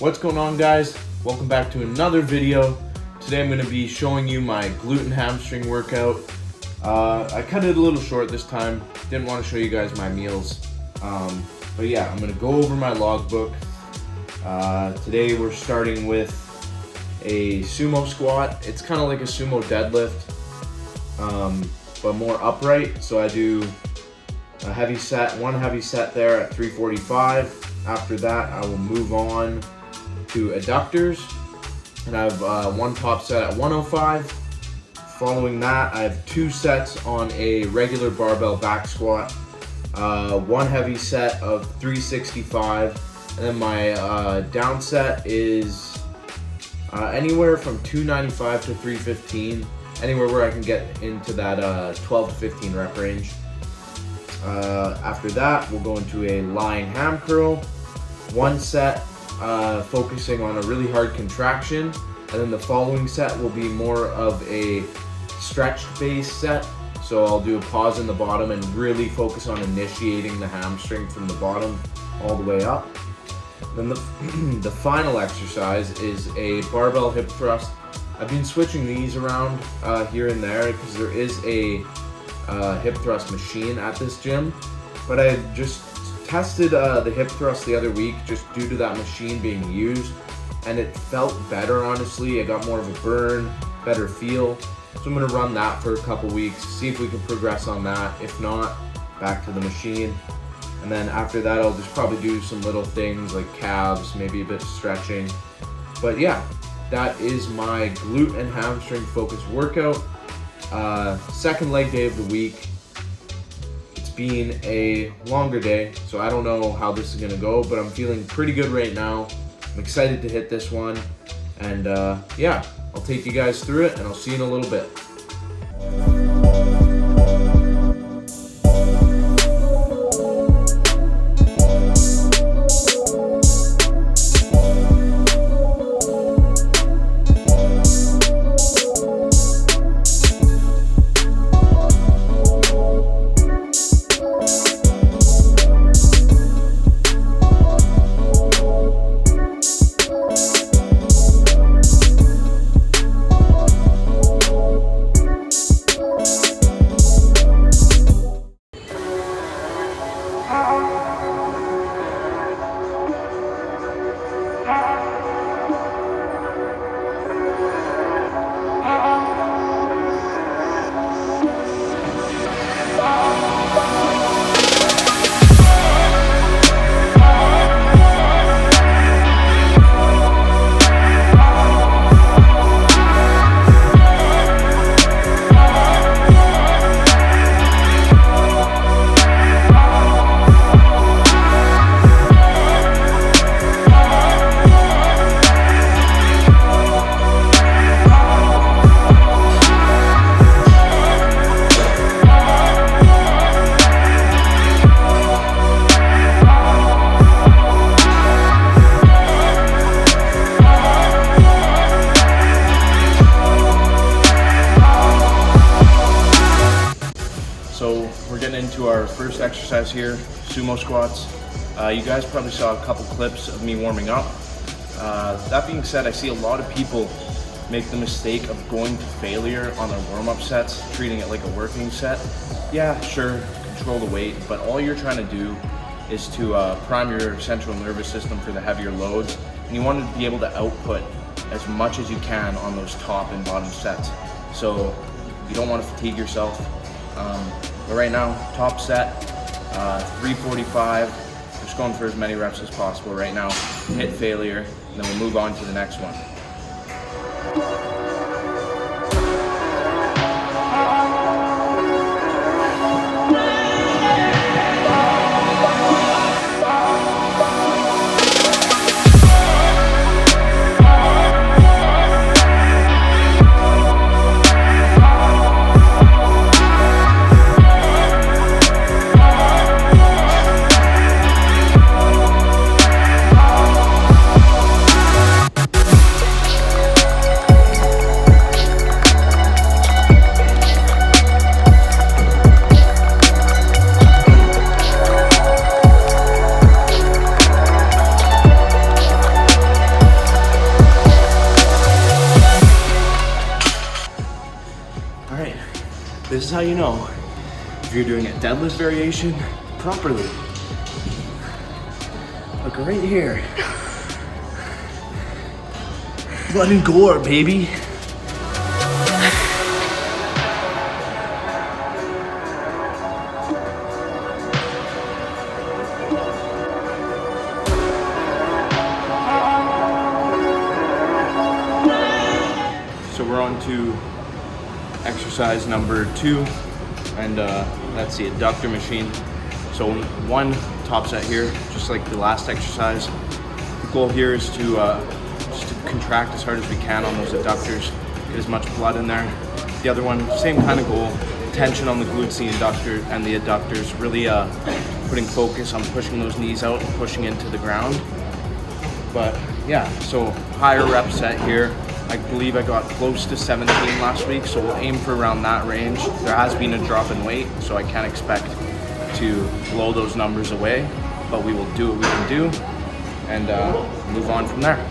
What's going on, guys? Welcome back to another video. Today I'm going to be showing you my glute and hamstring workout. I cut it a little short this time. Didn't want to show you guys my meals. But yeah, I'm going to go over my logbook. Today we're starting with a sumo squat. It's kind of like a sumo deadlift, but more upright. So I do a heavy set, one heavy set there at 345. After that, I will move on to adductors, and I have one top set at 105. Following that, I have two sets on a regular barbell back squat, one heavy set of 365, and then my down set is anywhere from 295 to 315, anywhere where I can get into that 12 to 15 rep range. After that, we'll go into a lying ham curl, one set focusing on a really hard contraction, and then the following set will be more of a stretched base set. So I'll do a pause in the bottom and really focus on initiating the hamstring from the bottom all the way up. Then the final exercise is a barbell hip thrust. I've been switching these around here and there because there is a hip thrust machine at this gym, but I just tested the hip thrust the other week just due to that machine being used, and it felt better, honestly. I got more of a burn, better feel. So I'm going to run that for a couple weeks, see if we can progress on that. If not, back to the machine. And then after that, I'll just probably do some little things like calves, maybe a bit of stretching. But yeah, that is my glute and hamstring focused workout. Second leg day of the week. It's been a longer day, so I don't know how this is gonna go, but I'm feeling pretty good right now. I'm excited to hit this one, and yeah, I'll take you guys through it, and I'll see you in a little bit. So we're getting into our first exercise here, sumo squats. You guys probably saw a couple clips of me warming up. That being said, I see a lot of people make the mistake of going to failure on their warm-up sets, treating it like a working set. Yeah, sure, control the weight, but all you're trying to do is to prime your central nervous system for the heavier loads, and you want to be able to output as much as you can on those top and bottom sets. So you don't want to fatigue yourself. But right now, top set, 345. Just going for as many reps as possible right now. Hit failure, and then we'll move on to the next one. is how you know if you're doing a deadlift variation properly. Look right here. Blood and gore, baby. So we're on to exercise number 2, and that's the adductor machine. So one top set here, just like the last exercise. The goal here is to just to contract as hard as we can on those adductors, get as much blood in there. The other one, same kind of goal, tension on the glutes, the adductors, really putting focus on pushing those knees out and pushing into the ground. But yeah, so higher rep set here. I believe I got close to 17 last week, so we'll aim for around that range. There has been a drop in weight, so I can't expect to blow those numbers away, but we will do what we can do and move on from there.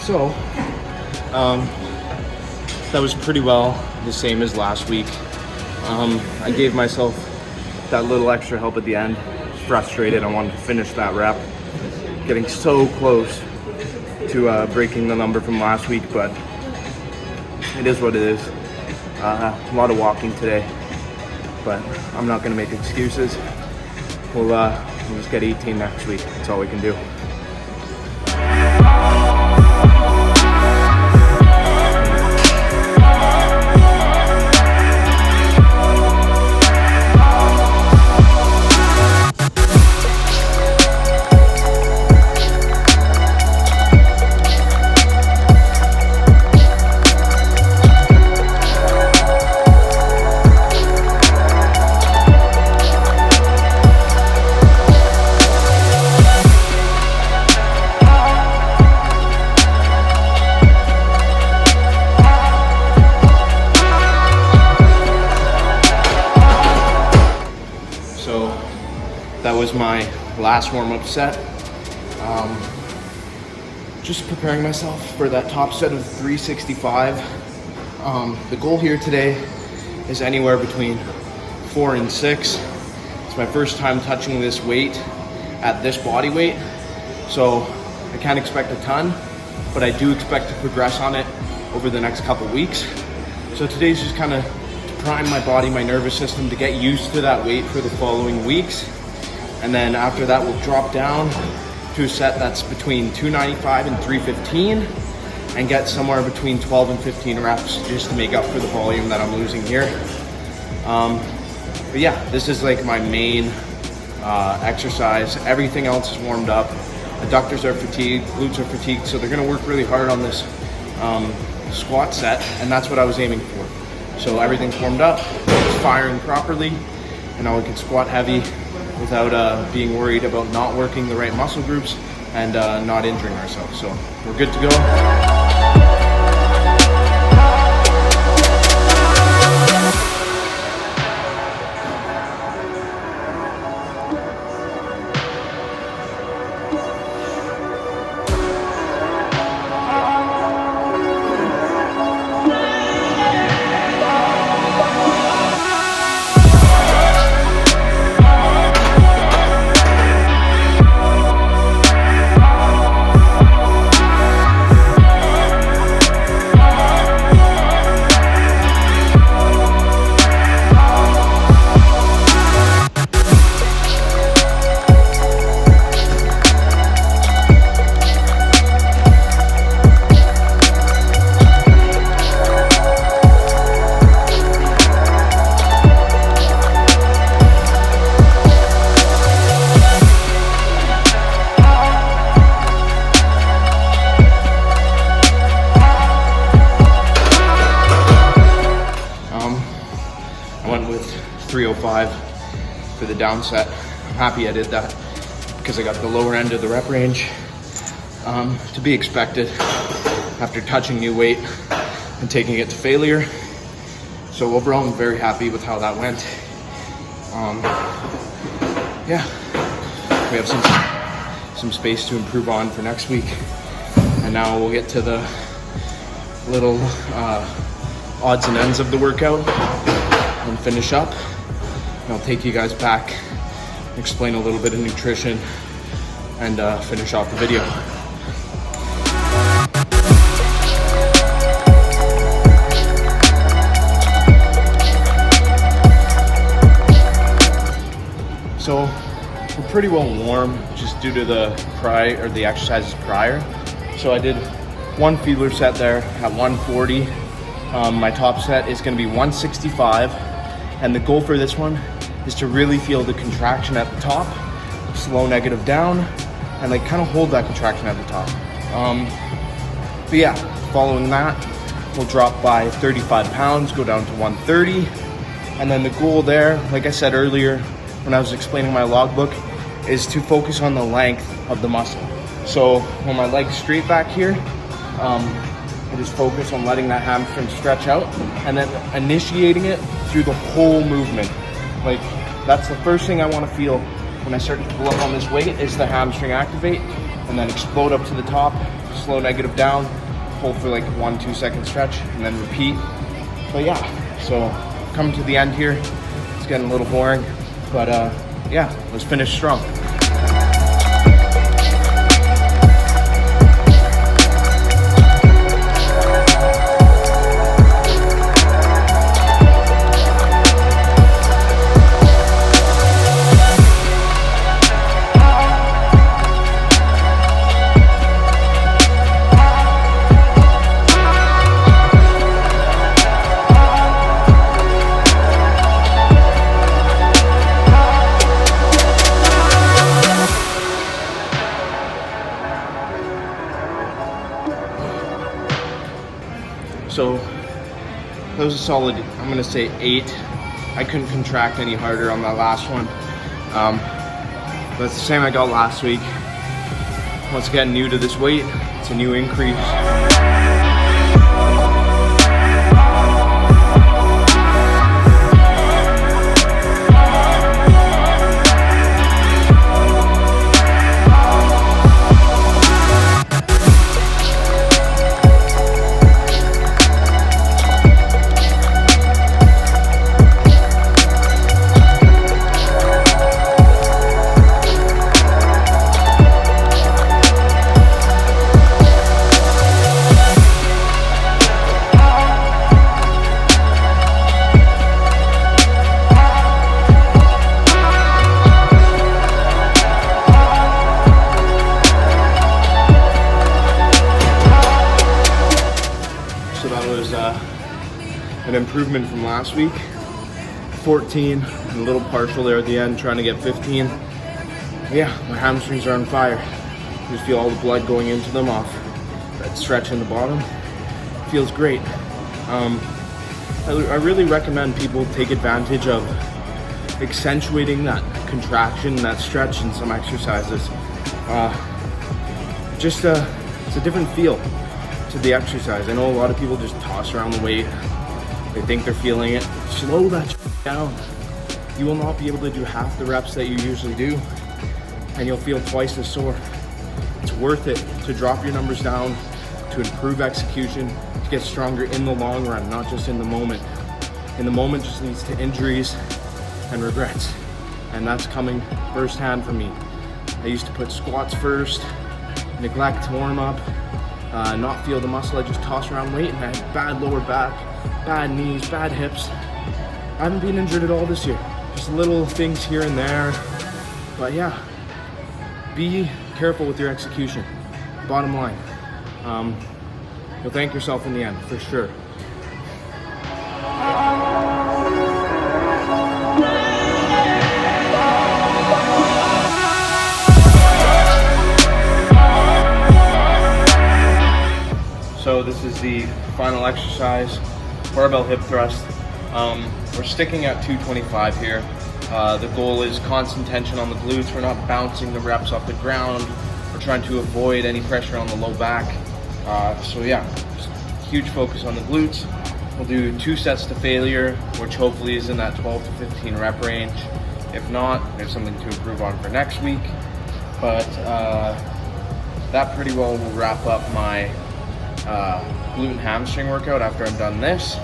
So, that was pretty well the same as last week. I gave myself that little extra help at the end. I was frustrated, I wanted to finish that rep. Getting so close to breaking the number from last week, but it is what it is. A lot of walking today, but I'm not gonna make excuses. We'll just get 18 next week, that's all we can do. That was my last warm-up set. Just preparing myself for that top set of 365. The goal here today is anywhere between 4 and 6. It's my first time touching this weight at this body weight, so I can't expect a ton, but I do expect to progress on it over the next couple weeks. So today's just kind of to prime my body, my nervous system to get used to that weight for the following weeks. And then after that, we'll drop down to a set that's between 295 and 315 and get somewhere between 12 and 15 reps just to make up for the volume that I'm losing here. But yeah, this is like my main exercise. Everything else is warmed up. Adductors are fatigued, glutes are fatigued, so they're gonna work really hard on this squat set, and that's what I was aiming for. So everything's warmed up, it's firing properly, and now we can squat heavy without being worried about not working the right muscle groups and not injuring ourselves. So we're good to go. for the down set. I'm happy I did that because I got the lower end of the rep range. To be expected after touching new weight and taking it to failure. So overall, I'm very happy with how that went. Yeah, we have some space to improve on for next week. And now we'll get to the little odds and ends of the workout and finish up. And I'll take you guys back, explain a little bit of nutrition, and finish off the video. So we're pretty well warm just due to the exercises prior. So I did one feeler set there at 140. My top set is going to be 165, and the goal for this one is to really feel the contraction at the top, slow negative down, and like kind of hold that contraction at the top. But yeah, following that, we'll drop by 35 pounds, go down to 130, and then the goal there, like I said earlier when I was explaining my logbook, is to focus on the length of the muscle. So when my leg's straight back here, I just focus on letting that hamstring stretch out and then initiating it through the whole movement. Like, that's the first thing I want to feel when I start to pull up on this weight, is the hamstring activate and then explode up to the top, slow negative down, hold for like 1-2 second stretch, and then repeat. But yeah, so coming to the end here, it's getting a little boring, but yeah, let's finish strong. So that was a solid, I'm gonna say 8. I couldn't contract any harder on that last one. But it's the same I got last week. Once again, new to this weight, it's a new increase. An improvement from last week. 14, a little partial there at the end, trying to get 15. Yeah, my hamstrings are on fire. Just feel all the blood going into them off that stretch in the bottom. Feels great. I really recommend people take advantage of accentuating that contraction, that stretch in some exercises. It's a different feel to the exercise. I know a lot of people just toss around the weight. They think they're feeling it. Slow that down. You will not be able to do half the reps that you usually do, and you'll feel twice as sore. It's worth it to drop your numbers down, to improve execution, to get stronger in the long run, not just in the moment. In the moment just leads to injuries and regrets, and that's coming firsthand for me. I used to put squats first, neglect to warm up, not feel the muscle. I just toss around weight, and I had bad lower back, bad knees, bad hips. I haven't been injured at all this year. Just little things here and there. But yeah, be careful with your execution. Bottom line. You'll thank yourself in the end, for sure. So this is the final exercise, barbell hip thrust. We're sticking at 225 here. The goal is constant tension on the glutes. We're not bouncing the reps off the ground. We're trying to avoid any pressure on the low back. So yeah, huge focus on the glutes. We'll do 2 sets to failure, which hopefully is in that 12 to 15 rep range. If not, there's something to improve on for next week. But that pretty well will wrap up my glute and hamstring workout after I'm done this.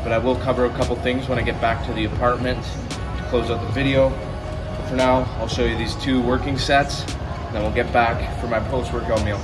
But I will cover a couple things when I get back to the apartment to close out the video. But for now, I'll show you these 2 working sets, and then we'll get back for my post-workout meal.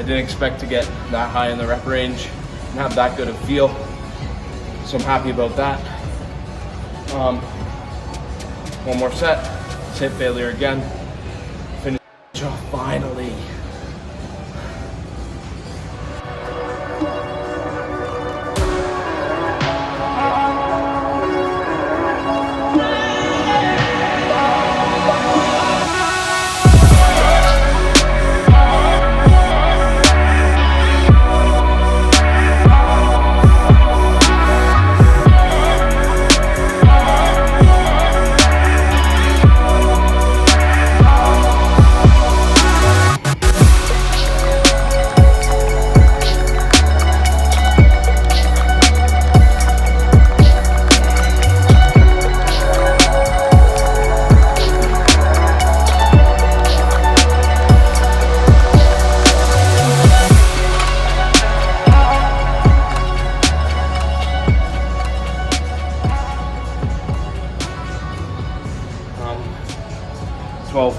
Didn't expect to get that high in the rep range and have that good a feel, so I'm happy about that. One more set, let's hit failure again, finish off finally.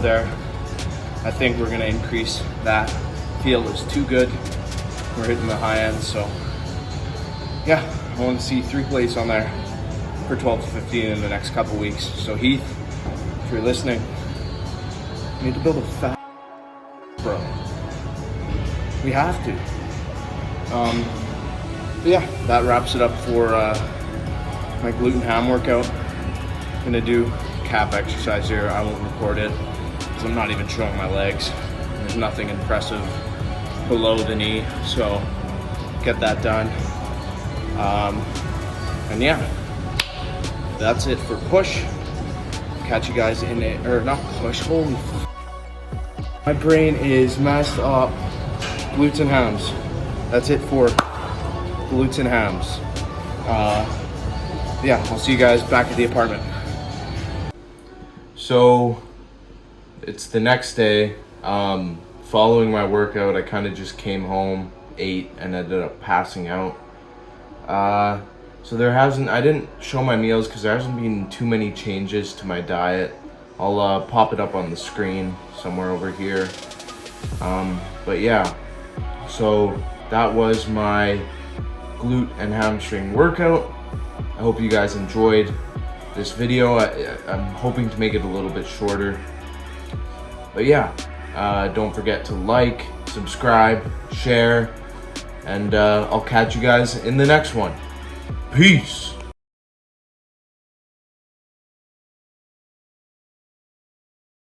There. I think we're gonna increase that. Feel is too good. We're hitting the high end, so yeah, I want to see 3 plates on there for 12 to 15 in the next couple weeks. So Heath, if you're listening, we need to build a fat bro. We have to. But yeah, that wraps it up for my glute and ham workout. I'm gonna do calf exercise here. I won't record it. I'm not even showing my legs. There's nothing impressive below the knee, so get that done. And yeah, that's it for push. Catch you guys in it, or not push, holy f. My brain is messed up. Glutes and hams. That's it for glutes and hams. Yeah, I'll see you guys back at the apartment. So, it's the next day. Following my workout, I kind of just came home, ate, and ended up passing out. So I didn't show my meals because there hasn't been too many changes to my diet. I'll pop it up on the screen somewhere over here. But yeah, so that was my glute and hamstring workout. I hope you guys enjoyed this video. I'm hoping to make it a little bit shorter. But yeah, don't forget to like, subscribe, share, and I'll catch you guys in the next one. Peace.